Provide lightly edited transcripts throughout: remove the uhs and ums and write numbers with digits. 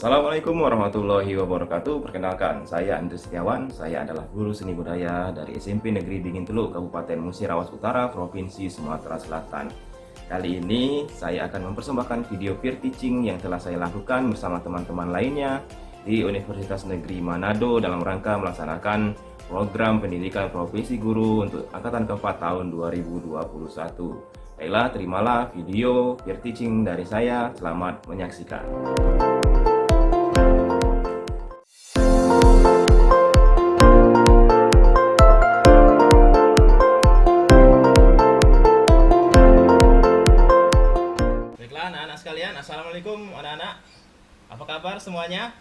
Assalamualaikum warahmatullahi wabarakatuh. Perkenalkan, saya Andri Setiawan. Saya adalah guru seni budaya dari SMP Negeri Dingin Teluk, Kabupaten Musirawas Utara, Provinsi Sumatera Selatan. Kali ini saya akan mempersembahkan video peer teaching yang telah saya lakukan bersama teman-teman lainnya di Universitas Negeri Manado dalam rangka melaksanakan program pendidikan Provinsi Guru untuk angkatan keempat tahun 2021. Baiklah, terimalah video peer teaching dari saya. Selamat menyaksikan. Baiklah anak-anak sekalian, Assalamualaikum anak-anak. Apa kabar semuanya?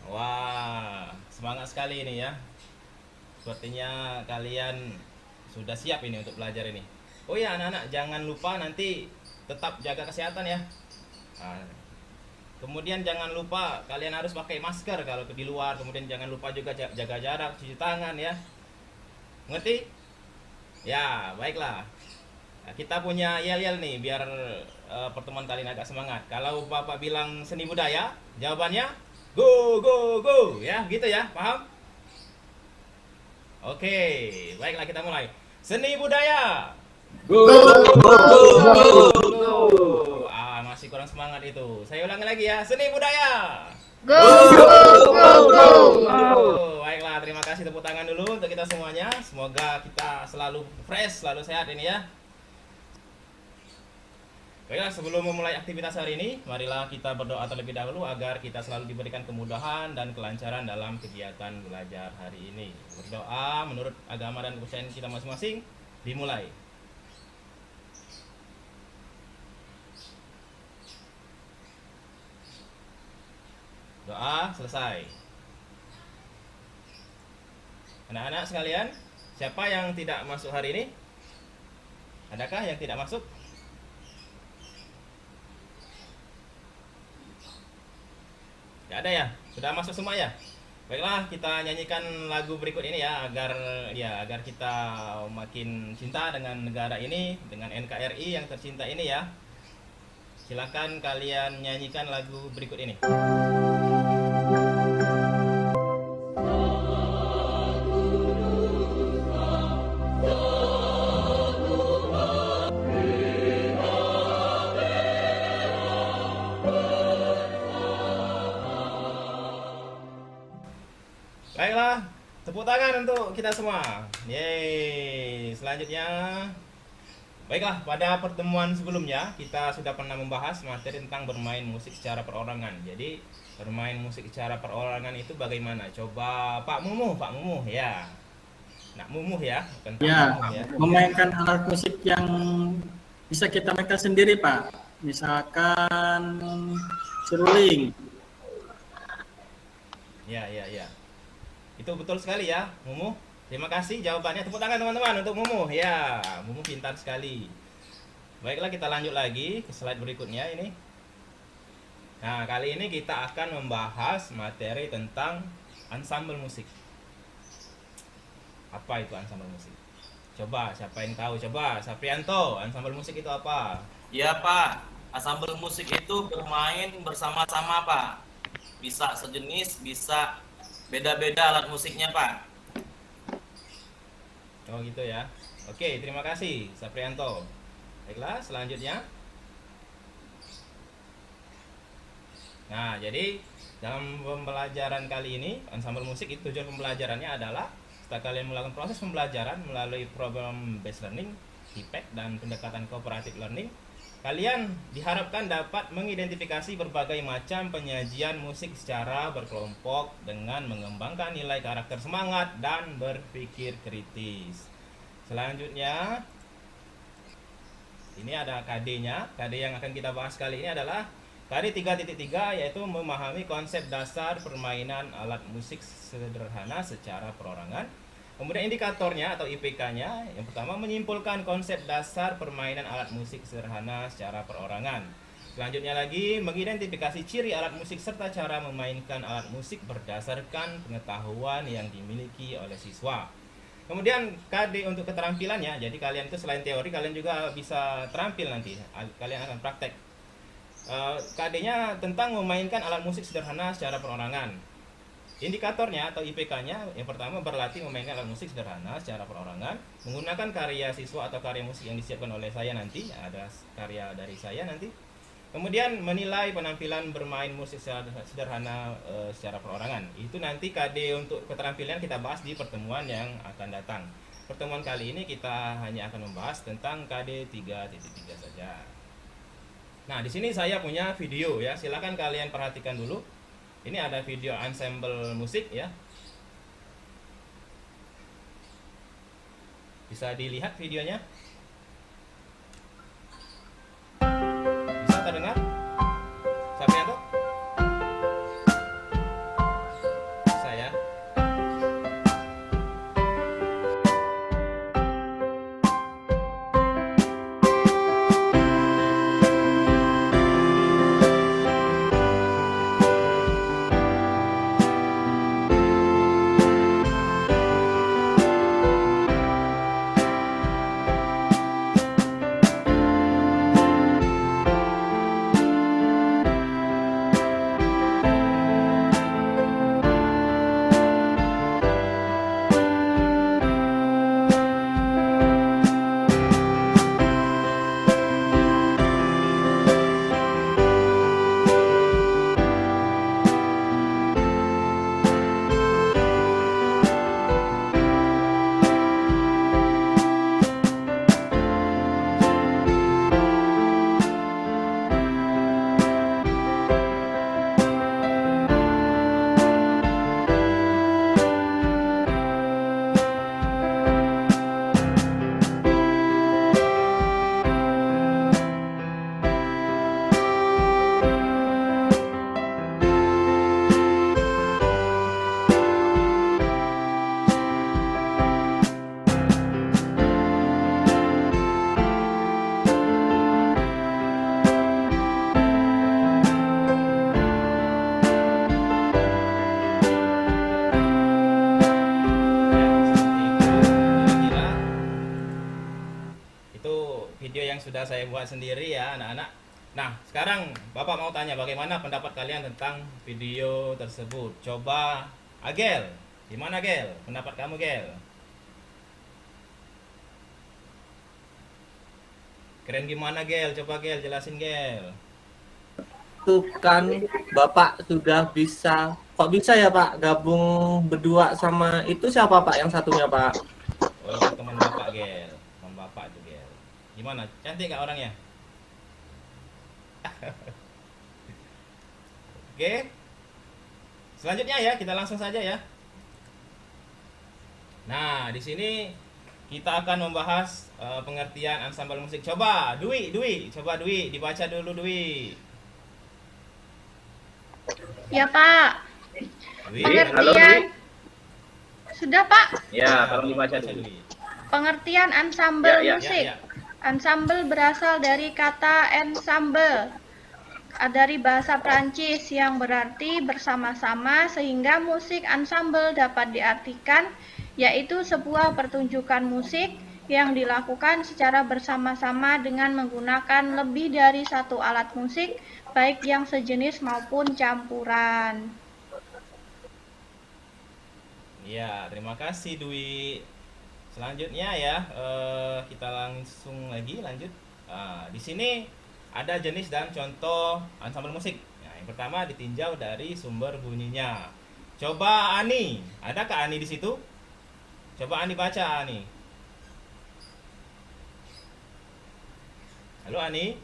Wah, semangat sekali ini ya. Sepertinya kalian sudah siap ini untuk belajar ini. Oh ya anak-anak, jangan lupa nanti tetap jaga kesehatan ya. Nah, kemudian jangan lupa kalian harus pakai masker kalau di luar. Kemudian jangan lupa juga jaga jarak, cuci tangan ya. Ngerti? Ya, baiklah. Nah, kita punya yel-yel nih biar pertemuan kalian agak semangat. Kalau Bapak bilang seni budaya, jawabannya go go go ya, gitu ya. Paham? Oke, baiklah kita mulai. Seni budaya. Go, Masih kurang semangat itu. Saya ulangi lagi ya. Seni budaya. go, go. Baiklah, terima kasih, tepuk tangan dulu untuk kita semuanya. Semoga kita selalu fresh, selalu sehat ini ya. Baiklah, sebelum memulai aktivitas hari ini, marilah kita berdoa terlebih dahulu agar kita selalu diberikan kemudahan dan kelancaran dalam kegiatan belajar hari ini. Berdoa menurut agama dan kepercayaan kita masing-masing. Dimulai. Doa selesai. Anak-anak sekalian, siapa yang tidak masuk hari ini? Adakah yang tidak masuk? Tidak ada ya? Sudah masuk semua ya? Baiklah, kita nyanyikan lagu berikut ini ya agar kita makin cinta dengan negara ini, dengan NKRI yang tercinta ini ya. Silakan kalian nyanyikan lagu berikut ini. Baiklah, tepuk tangan untuk kita semua. Yeay, selanjutnya. Baiklah, pada pertemuan sebelumnya kita sudah pernah membahas materi tentang bermain musik secara perorangan. Jadi, bermain musik secara perorangan itu bagaimana? Coba Pak Mumuh ya. Nak Mumuh ya, bukan Pak Ya, Mumuh ya. memainkan alat musik yang bisa kita mainkan sendiri, Pak. Misalkan seruling. Ya. Itu betul sekali ya, Mumuh. Terima kasih jawabannya. Tepuk tangan teman-teman untuk Mumuh. Ya, Mumuh pintar sekali. Baiklah, kita lanjut lagi ke slide berikutnya ini. Nah, kali ini kita akan membahas materi tentang ensemble musik. Apa itu ensemble musik? Coba, siapa yang tahu? Coba, Saprianto, ensemble musik itu apa? Ya Pak, ensemble musik itu bermain bersama-sama Pak. Bisa sejenis, bisa beda-beda alat musiknya Pak. Oh gitu ya. Oke, terima kasih Saprianto. Baiklah, selanjutnya. Nah, jadi dalam pembelajaran kali ini, ensemble musik itu tujuan pembelajarannya adalah setelah kalian melakukan proses pembelajaran melalui problem based learning, TPEC, dan pendekatan cooperative learning, kalian diharapkan dapat mengidentifikasi berbagai macam penyajian musik secara berkelompok dengan mengembangkan nilai karakter semangat dan berpikir kritis. Selanjutnya, ini ada KD-nya. KD yang akan kita bahas kali ini adalah KD 3.3, yaitu memahami konsep dasar permainan alat musik sederhana secara perorangan. Kemudian indikatornya atau IPK-nya, yang pertama menyimpulkan konsep dasar permainan alat musik sederhana secara perorangan. Selanjutnya lagi, mengidentifikasi ciri alat musik serta cara memainkan alat musik berdasarkan pengetahuan yang dimiliki oleh siswa. Kemudian KD untuk keterampilannya, jadi kalian itu selain teori kalian juga bisa terampil nanti. Kalian akan praktek. KD-nya tentang memainkan alat musik sederhana secara perorangan. Indikatornya atau IPK-nya yang pertama berlatih memainkan alat musik sederhana secara perorangan, menggunakan karya siswa atau karya musik yang disiapkan oleh saya nanti, ada karya dari saya nanti. Kemudian menilai penampilan bermain musik secara sederhana secara perorangan. Itu nanti KD untuk keterampilan kita bahas di pertemuan yang akan datang. Pertemuan kali ini kita hanya akan membahas tentang KD 3.3 saja. Nah, di sini saya punya video ya. Silakan kalian perhatikan dulu. Ini ada video ensemble musik ya. Bisa dilihat videonya? Bisa terdengar? Saprianto? Bisa ya? Video yang sudah saya buat sendiri ya anak-anak. Nah sekarang Bapak mau tanya bagaimana pendapat kalian tentang video tersebut. Coba Agel, gimana Gel? Pendapat kamu Gel? Keren gimana Gel? Coba Gel jelasin Gel. Tuh kan Bapak sudah bisa, kok bisa ya Pak gabung berdua sama itu siapa Pak yang satunya Pak? Oh itu teman Bapak Gel, teman Bapak itu Gel. Gimana? Cantik gak orangnya? Oke. Selanjutnya ya, kita langsung saja ya. Nah, di sini kita akan membahas pengertian ensemble musik. Coba Dwi, coba Dwi dibaca dulu Dwi. Ya Pak, Dwi, pengertian. Sudah Pak, ya, kalau dibaca Dwi. pengertian ensemble Ya, musik. ya. Ensemble berasal dari kata ensemble, dari bahasa Prancis yang berarti bersama-sama, sehingga musik ensemble dapat diartikan yaitu sebuah pertunjukan musik yang dilakukan secara bersama-sama dengan menggunakan lebih dari satu alat musik, baik yang sejenis maupun campuran. Ya, terima kasih Dwi. Selanjutnya ya, kita langsung lagi lanjut. Di sini ada jenis dan contoh ensemble musik. Nah, yang pertama ditinjau dari sumber bunyinya. Coba Ani, adakah Ani di situ? Coba Ani baca Ani. Halo Ani.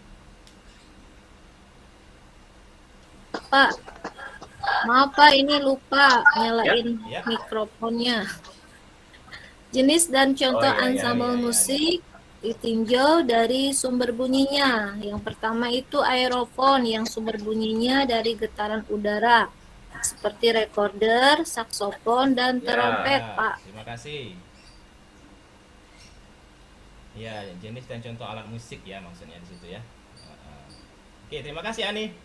Pak, maaf Pak, ini lupa nyalain Ya. mikrofonnya. Jenis dan contoh Oh, iya, ensemble iya. musik ditinjau dari sumber bunyinya. Yang pertama itu aerofon yang sumber bunyinya dari getaran udara, seperti recorder, saksofon, dan trompet, Ya, Pak. terima kasih. Ya, jenis dan contoh alat musik ya maksudnya di situ ya. Oke, terima kasih Ani.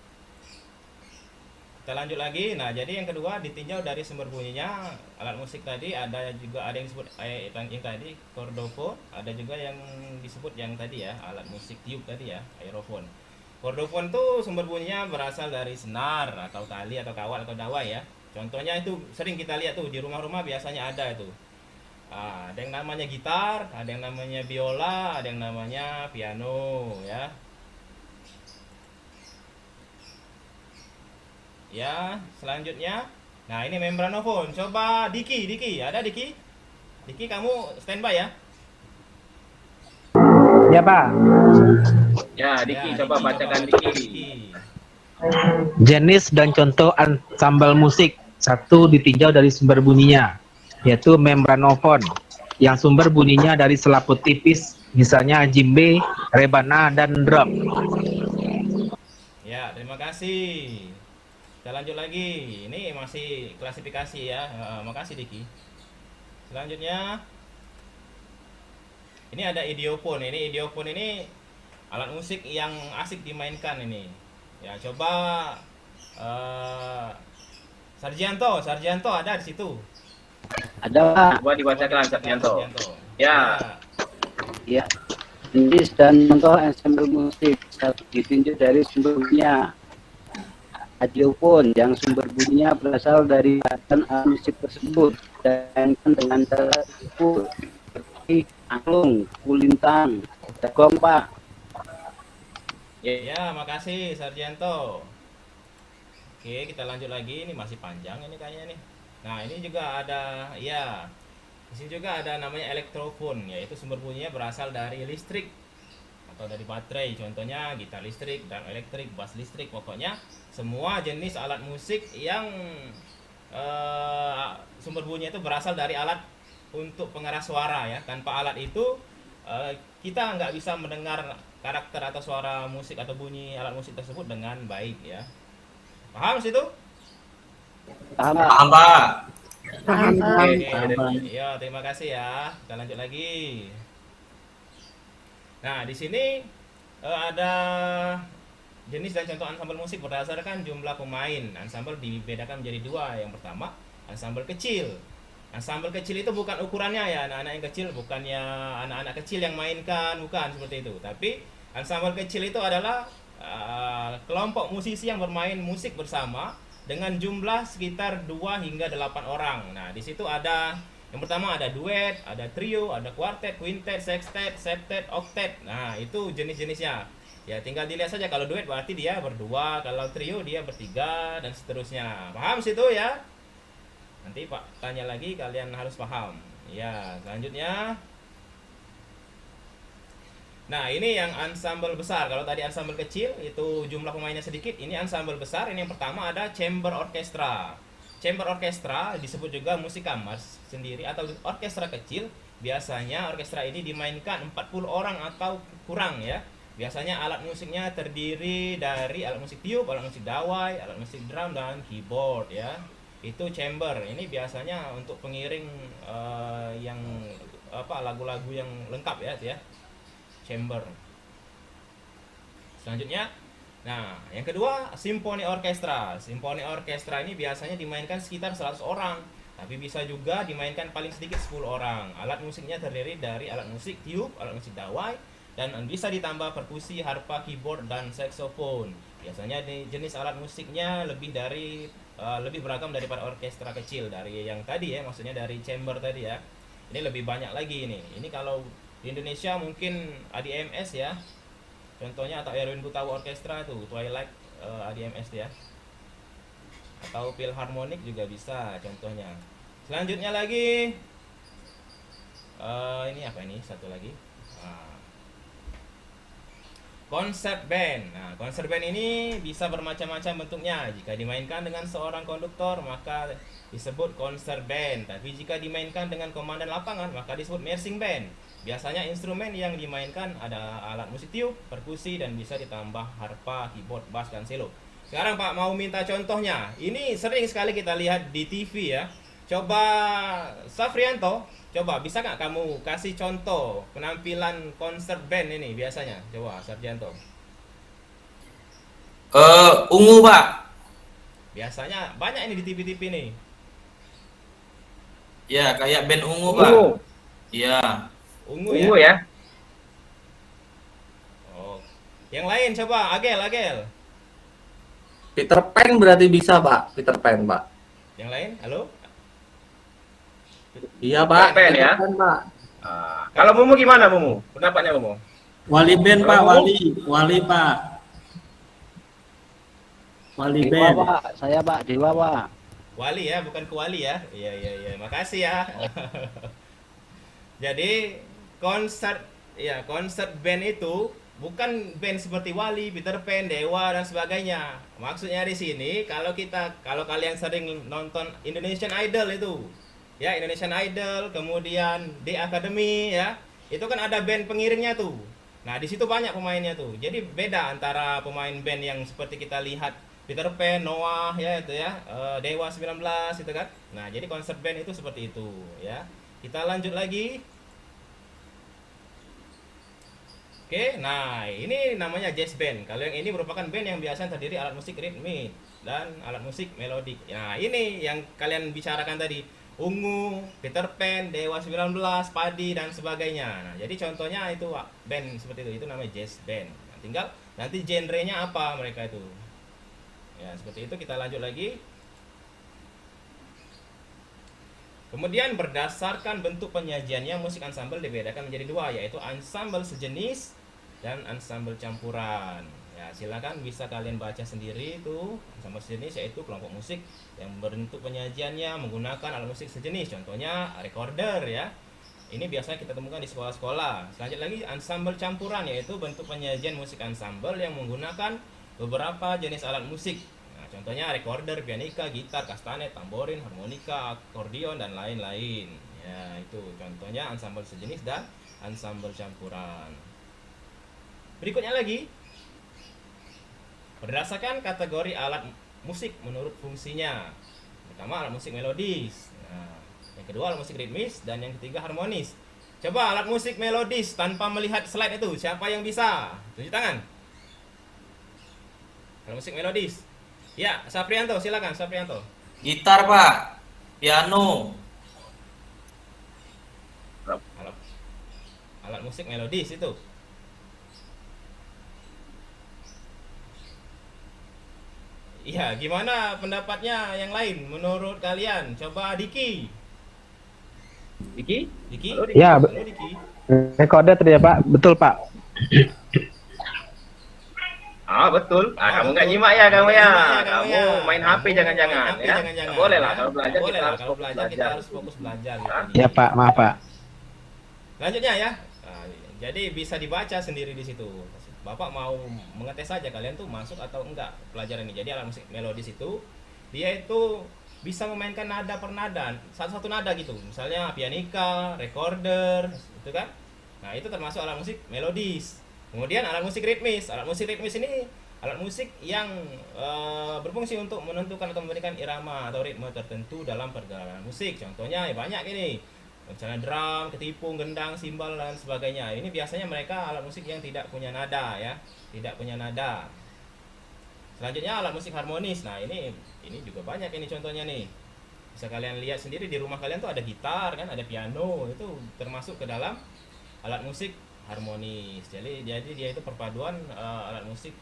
Kita kita lanjut lagi. Nah, jadi yang kedua ditinjau dari sumber bunyinya. Alat musik tadi ada yang disebut yang tadi cordofon, ada juga yang disebut yang tadi ya, alat musik tiup tadi ya, aerofon. Cordofon tuh sumber bunyinya berasal dari senar atau tali atau kawat atau dawai ya. Contohnya itu sering kita lihat tuh di rumah-rumah biasanya ada itu. Ada yang namanya gitar, ada yang namanya biola, ada yang namanya piano ya. Ya, selanjutnya. Nah, ini membranofon. Coba Diki, ada Diki? Diki, kamu standby ya? Ya, Pak. Ya, Diki, Ya, coba bacakan Diki. Jenis dan contoh ansambel musik. Satu, ditinjau dari sumber bunyinya, yaitu membranofon, yang sumber bunyinya dari selaput tipis, misalnya djembe, rebana, dan drum. Ya, terima kasih. Kita lanjut lagi. Ini masih klasifikasi ya. Makasih Diki. Selanjutnya, ini ada idiofon. Ini idiofon ini alat musik yang asik dimainkan ini. Ya, coba Sarjianto ada di situ. Ada Pak. Coba dibacakan Sarjianto. Ya. Ya. Jenis dan contoh ensemble musik. Satu, ditinjau dari sumbernya. Adiofon yang sumber bunyinya berasal dari badan alat musik tersebut dan dengan cara tersebut seperti angklung, kulintang, dagong Pak. Ya, makasih Sarjianto. Oke, kita lanjut lagi. Ini masih panjang ini kayaknya nih. Nah, ini juga ada ya. Di sini juga ada namanya elektrofon, yaitu sumber bunyinya berasal dari listrik atau dari baterai. Contohnya gitar listrik, drum elektrik, bass listrik, pokoknya semua jenis alat musik yang sumber bunyinya itu berasal dari alat untuk pengeras suara ya. Tanpa alat itu kita nggak bisa mendengar karakter atau suara musik atau bunyi alat musik tersebut dengan baik ya. Paham situ? Paham Pak? Paham, Pak. Paham, Pak. Oke, ya terima kasih ya. Kita lanjut lagi. Nah, di sini ada jenis dan contoh ansambel musik berdasarkan jumlah pemain. Ansambel dibedakan menjadi dua. Yang pertama, ansambel kecil. Ansambel kecil itu bukan ukurannya ya, anak-anak yang kecil, bukannya anak-anak kecil yang mainkan, bukan seperti itu. Tapi ansambel kecil itu adalah kelompok musisi yang bermain musik bersama dengan jumlah sekitar 2 hingga 8 orang. Nah, di situ ada yang pertama ada duet, ada trio, ada kuartet, quintet, sextet, septet, oktet. Nah, itu jenis-jenisnya. Ya, tinggal dilihat saja. Kalau duet berarti dia berdua, kalau trio dia bertiga dan seterusnya. Paham situ ya? Nanti Pak tanya lagi, kalian harus paham. Ya, selanjutnya. Nah, ini yang ensemble besar. Kalau tadi ensemble kecil itu jumlah pemainnya sedikit. Ini ensemble besar. Ini yang pertama ada chamber orchestra. Chamber orchestra disebut juga musik kamar sendiri atau orkestra kecil. Biasanya orkestra ini dimainkan 40 orang atau kurang ya. Biasanya alat musiknya terdiri dari alat musik tiup, alat musik dawai, alat musik drum dan keyboard ya. Itu chamber. Ini biasanya untuk pengiring yang lagu-lagu yang lengkap ya. Chamber. Selanjutnya, nah, yang kedua simfoni orkestra. Simfoni orkestra ini biasanya dimainkan sekitar 100 orang, tapi bisa juga dimainkan paling sedikit 10 orang. Alat musiknya terdiri dari alat musik tiup, alat musik dawai, dan bisa ditambah perkusi, harpa, keyboard, dan saksofon. Biasanya jenis alat musiknya lebih beragam daripada orkestra kecil dari yang tadi ya, maksudnya dari chamber tadi ya. Ini lebih banyak lagi ini. Ini kalau di Indonesia mungkin ADMS ya. Contohnya atau Erwin Gutawa Orkestra tuh, Twilight ADMS ya. Atau Philharmonic juga bisa contohnya. Selanjutnya lagi ini apa ini? Satu lagi. Concert band. Nah, concert band ini bisa bermacam-macam bentuknya. Jika dimainkan dengan seorang konduktor, maka disebut concert band. Tapi jika dimainkan dengan komandan lapangan, maka disebut marching band. Biasanya instrumen yang dimainkan ada alat musik tiup, perkusi, dan bisa ditambah harpa, keyboard, bass, dan cello. Sekarang Pak mau minta contohnya. Ini sering sekali kita lihat di TV ya. Coba Safrianto, coba bisa nggak kamu kasih contoh penampilan konser band ini biasanya? Coba Sarjianto. Ungu, Pak. Biasanya banyak ini di TV-TV nih. Ya, kayak band Ungu, Pak. Ungu. Iya. Ungu Ungu ya. ya. Oh. Yang lain coba, Agel. Peter Pan berarti bisa, Pak. Peter Pan, Pak. Yang lain, halo? Iya, Pak. Peter Pan ya. Pan, Pak. Kalau Mumu gimana Mumu? Pendapatnya Mumu? Wali band Pak, Halo? wali Pak. Wali Dewa band. Pak, saya Pak, Dewa Pak. Wali ya, bukan kuali ya. Iya. Makasih ya. Jadi konser band itu bukan band seperti Wali, Peter Pan, Dewa dan sebagainya. Maksudnya di sini kalau kalian sering nonton Indonesian Idol itu, ya Indonesian Idol, kemudian The Academy ya, itu kan ada band pengiringnya tuh. Nah di situ banyak pemainnya tuh. Jadi beda antara pemain band yang seperti kita lihat Peter Pan, Noah ya itu ya, Dewa 19 itu kan. Nah jadi konser band itu seperti itu ya. Kita lanjut lagi. Oke, nah ini namanya jazz band. Kalau yang ini merupakan band yang biasanya terdiri alat musik ritmik dan alat musik melodik. Nah ini yang kalian bicarakan tadi, Ungu, Peter Pan, Dewa 19, Padi dan sebagainya. Nah jadi contohnya itu band seperti itu namanya jazz band. Nah, tinggal nanti genrenya apa mereka itu. Ya seperti itu. Kita lanjut lagi. Kemudian berdasarkan bentuk penyajiannya, musik ensemble dibedakan menjadi dua, yaitu ensemble sejenis dan ensemble campuran. Ya, silakan bisa kalian baca sendiri itu. Ensemble sejenis yaitu kelompok musik yang bentuk penyajiannya menggunakan alat musik sejenis, contohnya recorder ya. Ini biasanya kita temukan di sekolah-sekolah. Selanjutnya lagi ensemble campuran, yaitu bentuk penyajian musik ensemble yang menggunakan beberapa jenis alat musik. Contohnya recorder, pianika, gitar, kastanet, tamborin, harmonika, akordeon dan lain-lain. Ya, itu contohnya ensemble sejenis dan ensemble campuran. Berikutnya lagi, berdasarkan kategori alat musik menurut fungsinya. Pertama alat musik melodis. Nah, yang kedua alat musik ritmis dan yang ketiga harmonis. Coba alat musik melodis tanpa melihat slide itu, siapa yang bisa? Tunjuk tangan. Alat musik melodis. Ya, Saprianto, silakan Saprianto. Gitar, Pak. Piano. Alat musik melodis itu. Iya, gimana pendapatnya yang lain menurut kalian? Coba Diki. Diki? Diki? Halo, Diki. Ya, Halo Diki. recorder tadi ya Pak, betul Pak. Betul. Kamu nggak Betul. nyimak ya kamu ya. Nyimak ya, Kamu main HP jangan-jangan HP ya. jangan-jangan. Nggak boleh lah Ya. kalau belajar Boleh kita lah, harus kalau fokus belajar kita belajar. harus fokus belajar. Hah? Gitu. Ya Pak, maaf Pak. Lanjutnya ya. Nah, jadi bisa dibaca sendiri di situ. Bapak mau mengetes saja kalian tuh masuk atau enggak pelajaran ini. Jadi alat musik melodis itu dia itu bisa memainkan nada per nada, satu-satu nada gitu. Misalnya pianika, recorder, itu kan. Nah, itu termasuk alat musik melodis. Kemudian alat musik ritmis. Alat musik ritmis ini alat musik yang berfungsi untuk menentukan atau memberikan irama atau ritme tertentu dalam pergerakan musik. Contohnya ya banyak ini. Misalnya drum, ketipung, gendang, simbal dan sebagainya. Ini biasanya mereka alat musik yang tidak punya nada ya, tidak punya nada. Selanjutnya alat musik harmonis. Nah, ini juga banyak ini contohnya nih. Bisa kalian lihat sendiri di rumah kalian tuh ada gitar kan, ada piano, itu termasuk ke dalam alat musik harmonis. Jadi dia itu perpaduan alat musik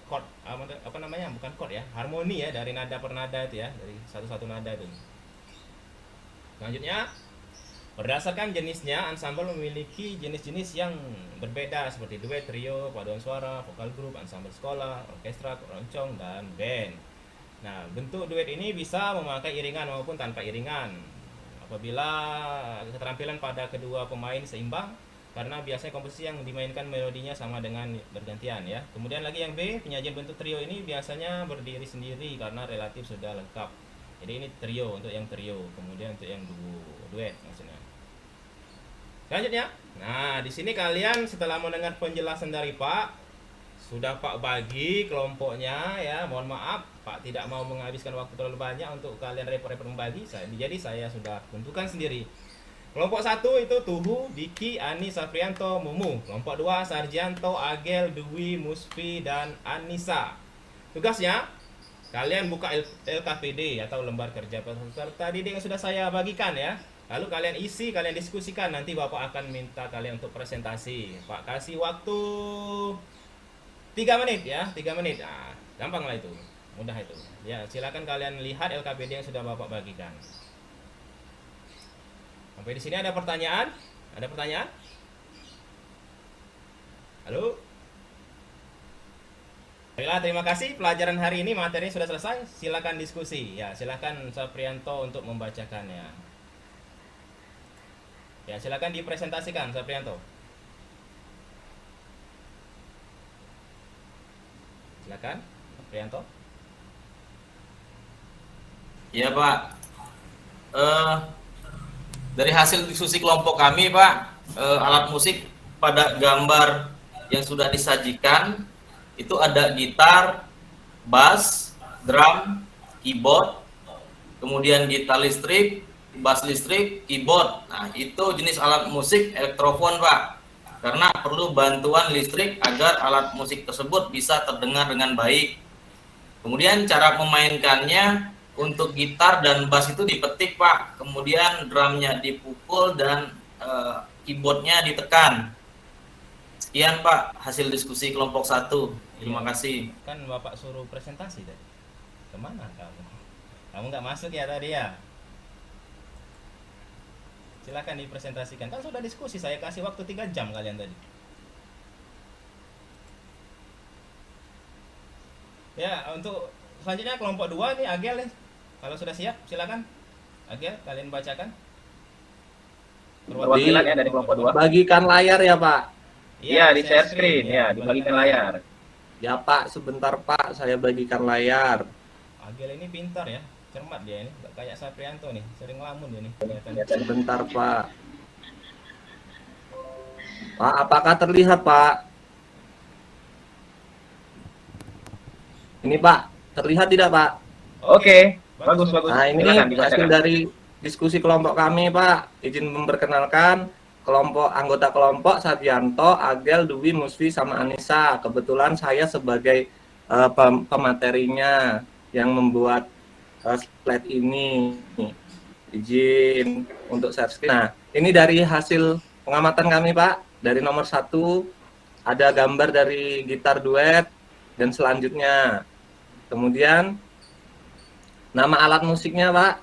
chord apa namanya? Bukan chord ya, harmoni ya, dari nada per nada itu ya, dari satu-satu nada itu. Selanjutnya, berdasarkan jenisnya, ensemble memiliki jenis-jenis yang berbeda seperti duet, trio, paduan suara, vokal grup, ensemble sekolah, orkestra, keroncong, dan band. Nah, bentuk duet ini bisa memakai iringan maupun tanpa iringan. Apabila keterampilan pada kedua pemain seimbang, karena biasanya komposisi yang dimainkan melodinya sama dengan bergantian ya. Kemudian lagi yang B, penyajian bentuk trio ini biasanya berdiri sendiri karena relatif sudah lengkap. Jadi ini trio untuk yang trio, kemudian untuk yang duet maksudnya. Selanjutnya, nah di sini kalian setelah mendengar penjelasan dari Pak, sudah Pak bagi kelompoknya ya. Mohon maaf, Pak tidak mau menghabiskan waktu terlalu banyak untuk kalian repot-repot membagi. Jadi saya sudah tentukan sendiri. Kelompok 1 itu Tuhu, Diki, Ani, Saprianto, Mumu. Kelompok 2 Sarjianto, Agel, Dwi, Musfi, dan Anissa. Tugasnya kalian buka LKPD atau lembar kerja peserta didik yang sudah saya bagikan ya. Lalu kalian isi, kalian diskusikan. Nanti Bapak akan minta kalian untuk presentasi. Pak kasih waktu 3 menit ya, 3 menit. Nah, gampang lah itu, mudah itu. Ya, silakan kalian lihat LKPD yang sudah Bapak bagikan. Sampai di sini ada pertanyaan? Ada pertanyaan? Halo? Baiklah, terima kasih. Pelajaran hari ini materi sudah selesai. Silakan diskusi. Ya, silakan Saprianto untuk membacakannya. Ya, silakan dipresentasikan Saprianto. Silakan, Saprianto. Ya Pak, dari hasil diskusi kelompok kami Pak, alat musik pada gambar yang sudah disajikan itu ada gitar, bass, drum, keyboard, kemudian gitar listrik, bass listrik, keyboard. Nah, itu jenis alat musik elektrofon Pak, karena perlu bantuan listrik agar alat musik tersebut bisa terdengar dengan baik. Kemudian cara memainkannya, untuk gitar dan bass itu dipetik Pak, kemudian drumnya dipukul dan keyboardnya ditekan. Sekian Pak hasil diskusi kelompok 1. Terima kasih. Kan Bapak suruh presentasi tadi. Kemana kamu? Kamu nggak masuk ya tadi ya? Silakan dipresentasikan. Kan sudah diskusi, saya kasih waktu 3 jam kalian tadi. Ya, untuk selanjutnya kelompok 2 nih Agel nih. Kalau sudah siap, silakan. Agel, kalian bacakan. Perwakilannya dari kelompok 2. Bagikan layar ya Pak. Iya, di share screen ya, dibagikan layar. Ya Pak, sebentar Pak, saya bagikan layar. Agel ini pintar ya, cermat dia ini, nggak kayak Saprianto nih, sering ngelamun dia nih. Sebentar Pak. Pak, apakah terlihat Pak? Ini Pak, terlihat tidak Pak? Oke, bagus. Nah, ini Silakan hasil dibacakan. dari diskusi kelompok kami, Pak. Izin memperkenalkan kelompok anggota kelompok Saprianto, Agel, Dwi, Musfi, sama Anissa. Kebetulan saya sebagai pematerinya yang membuat slide ini. Izin untuk share screen. Nah, ini dari hasil pengamatan kami, Pak. Dari nomor 1 ada gambar dari gitar duet dan selanjutnya. Kemudian nama alat musiknya Pak,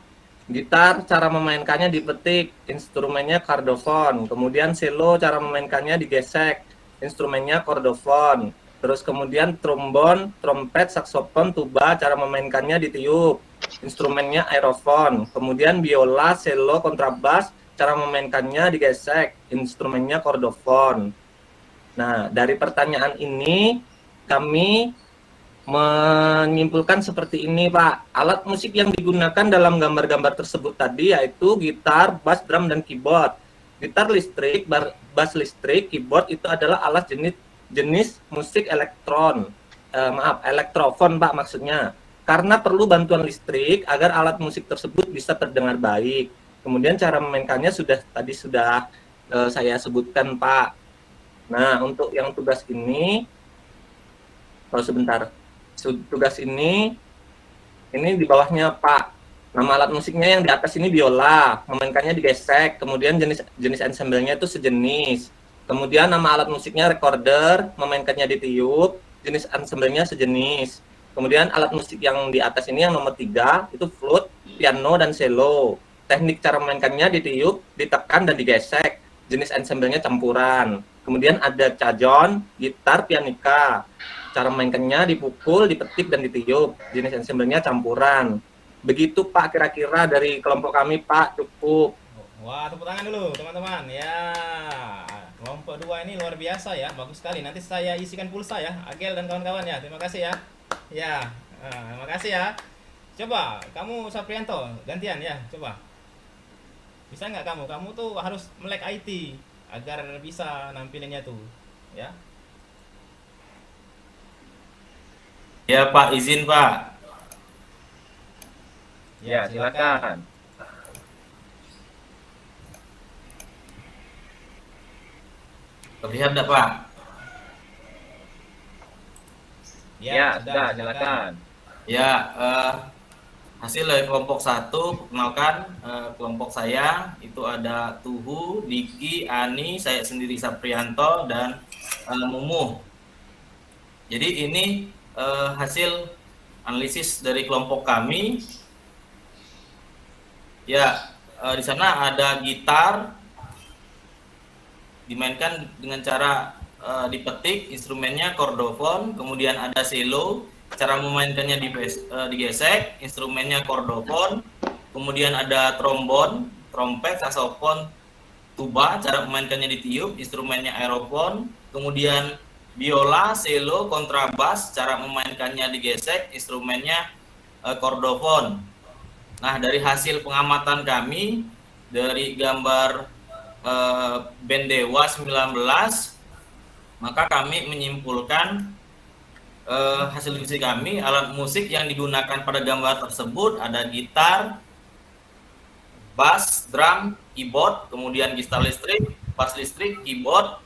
gitar cara memainkannya dipetik, instrumennya kardofon. Kemudian cello cara memainkannya digesek, instrumennya kordofon. Terus kemudian trombon, trompet, saksofon, tuba cara memainkannya ditiup, instrumennya aerofon. Kemudian biola, cello, kontrabas cara memainkannya digesek, instrumennya kordofon. Nah, dari pertanyaan ini kami menyimpulkan seperti ini Pak. Alat musik yang digunakan dalam gambar-gambar tersebut tadi yaitu gitar, bass, drum, dan keyboard. Gitar listrik, bass listrik, keyboard itu adalah alat jenis musik elektrofon Pak maksudnya. Karena perlu bantuan listrik agar alat musik tersebut bisa terdengar baik. Kemudian cara memainkannya sudah saya sebutkan Pak. Nah, untuk yang tugas ini, tugas ini di bawahnya Pak. Nama alat musiknya yang di atas ini biola, memainkannya digesek, kemudian jenis ensemble-nya itu sejenis. Kemudian nama alat musiknya recorder, memainkannya ditiup, jenis ensemble-nya sejenis. Kemudian alat musik yang di atas ini yang nomor 3 itu flute, piano, dan cello. Teknik cara memainkannya ditiup, ditekan, dan digesek. Jenis ensemble-nya campuran. Kemudian ada cajon, gitar, pianika. Cara mainkannya dipukul, dipetik, dan ditiup. Jenis ensemble-nya campuran. Begitu Pak kira-kira dari kelompok kami Pak, cukup. Wah, tepuk tangan dulu teman-teman. Ya, kelompok 2 ini luar biasa ya, bagus sekali. Nanti saya isikan pulsa ya, Agel dan kawan-kawan ya. Terima kasih ya. Ya, terima kasih ya. Coba kamu Saprianto gantian ya, coba. Bisa nggak kamu? Kamu tuh harus melek IT agar bisa nampilinnya tuh, ya. Ya Pak, izin Pak. Ya, silakan. Terlihat enggak Pak? Ya, sudah, silakan. Ya, hasil dari kelompok 1, kenalkan kelompok saya itu ada Tuhu, Diki, Ani, saya sendiri Saprianto, dan Mumu. Jadi ini hasil analisis dari kelompok kami. Ya, di sana ada gitar dimainkan dengan cara dipetik, instrumennya kordofon, kemudian ada cello, cara memainkannya digesek, instrumennya kordofon, kemudian ada trombon, trompet, saksofon, tuba, cara memainkannya ditiup, instrumennya aerofon, kemudian biola, cello, kontrabas, cara memainkannya digesek, instrumennya kordofon. Nah, dari hasil pengamatan kami dari gambar band Dewa 19, maka kami menyimpulkan hasil diskusi kami, alat musik yang digunakan pada gambar tersebut ada gitar, bass, drum, keyboard, kemudian gitar listrik, bass listrik, keyboard.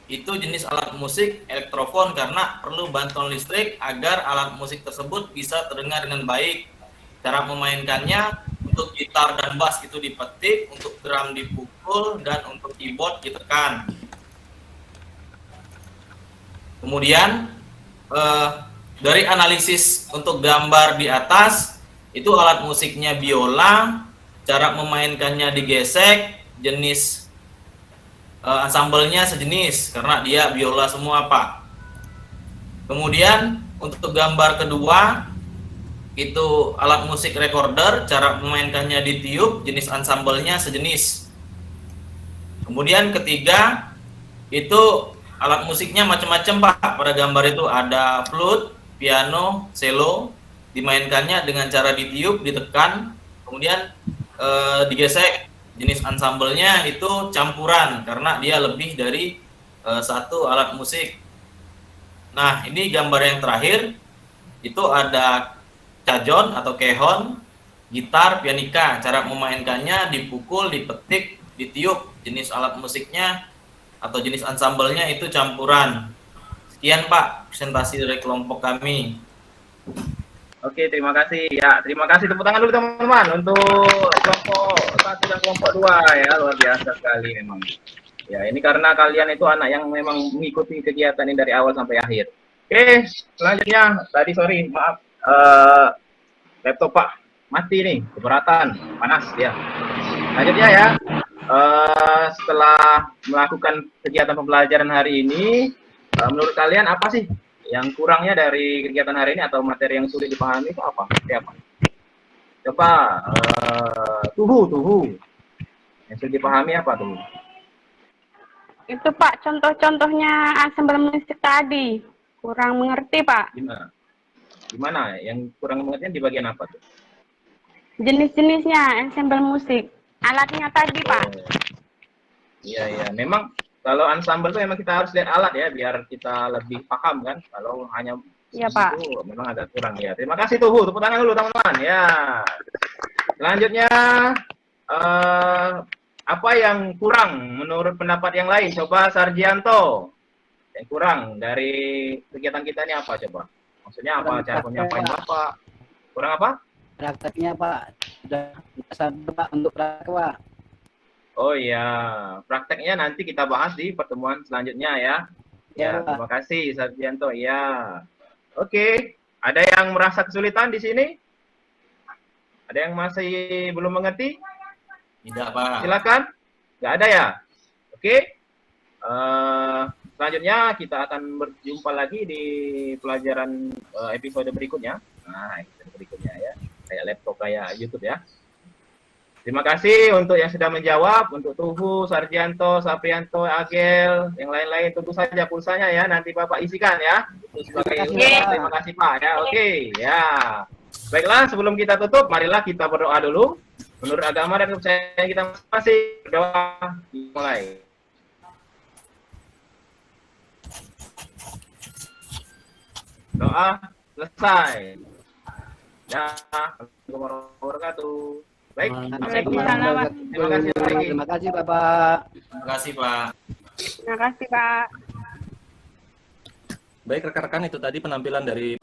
Itu jenis alat musik elektrofon karena perlu bantuan listrik agar alat musik tersebut bisa terdengar dengan baik. Cara memainkannya, untuk gitar dan bass itu dipetik, untuk drum dipukul, dan untuk keyboard ditekan. Kemudian dari analisis untuk gambar di atas, itu alat musiknya biola, cara memainkannya digesek, jenis ensemble-nya sejenis karena dia biola semua, Pak. Kemudian untuk gambar kedua itu alat musik recorder, cara memainkannya ditiup, jenis ensemble-nya sejenis. Kemudian ketiga itu alat musiknya macam-macam, Pak. Pada gambar itu ada flute, piano, cello, dimainkannya dengan cara ditiup, ditekan, kemudian digesek. Jenis ensemble-nya itu campuran karena dia lebih dari satu alat musik. Nah, ini gambar yang terakhir itu ada cajon atau kehon, gitar, pianika. Cara memainkannya dipukul, dipetik, ditiup. Jenis alat musiknya atau jenis ensemble-nya itu campuran. Sekian, Pak, presentasi dari kelompok kami. Oke, terima kasih. Ya, terima kasih. Tepuk tangan dulu teman-teman untuk kelompok 1 dan kelompok 2 ya, luar biasa sekali memang. Ya, ini karena kalian itu anak yang memang mengikuti kegiatan ini dari awal sampai akhir. Oke, selanjutnya tadi maaf, laptop Pak mati nih, keberatan, panas ya. Selanjutnya ya, setelah melakukan kegiatan pembelajaran hari ini, menurut kalian apa sih yang kurangnya dari kegiatan hari ini atau materi yang sulit dipahami itu apa? Siapa? Coba Tuhu. Yang sulit dipahami apa tuh? Itu Pak, contoh-contohnya ensemble musik tadi. Kurang mengerti, Pak. Gimana? Yang kurang mengerti di bagian apa tuh? Jenis-jenisnya ensemble musik. Alatnya tadi, Pak. Iya. Memang kalau ensemble itu memang kita harus lihat alat ya, biar kita lebih paham kan. Kalau hanya Iya, Pak. itu memang agak kurang ya. Terima kasih Tuhu, tepuk tangan dulu teman-teman. Ya. Selanjutnya apa yang kurang menurut pendapat yang lain? Coba Sarjianto. Yang kurang dari kegiatan kita ini apa coba? Maksudnya apa? Cara penyampaian Bapak? Kurang apa? Prakteknya Pak, sudah sabar Pak untuk praktek Pak. Oh iya, prakteknya nanti kita bahas di pertemuan selanjutnya ya. Ya, terima kasih Sarjianto. Ya. Oke, ada yang merasa kesulitan di sini? Ada yang masih belum mengerti? Tidak, Pak. Silakan. Nggak ada ya? Oke. Selanjutnya kita akan berjumpa lagi di pelajaran episode berikutnya. Nah, episode berikutnya ya. Kayak laptop, kayak YouTube ya. Terima kasih untuk yang sudah menjawab, untuk Tuhu, Sarjianto, Saprianto, Agel, yang lain-lain tentu saja pulsanya ya, nanti Bapak isikan ya. Itu sebagai terima kasih Pak ya. Oke, ya. Baiklah, sebelum kita tutup, marilah kita berdoa dulu. Menurut agama dan kepercayaan kita masing-masing, berdoa dimulai. Doa selesai. Ya, Assalamualaikum warahmatullahi wabarakatuh. Baik, terima kasih. Terima kasih Bapak. Terima kasih, Pak. Terima kasih, Pak. Baik rekan-rekan, itu tadi penampilan dari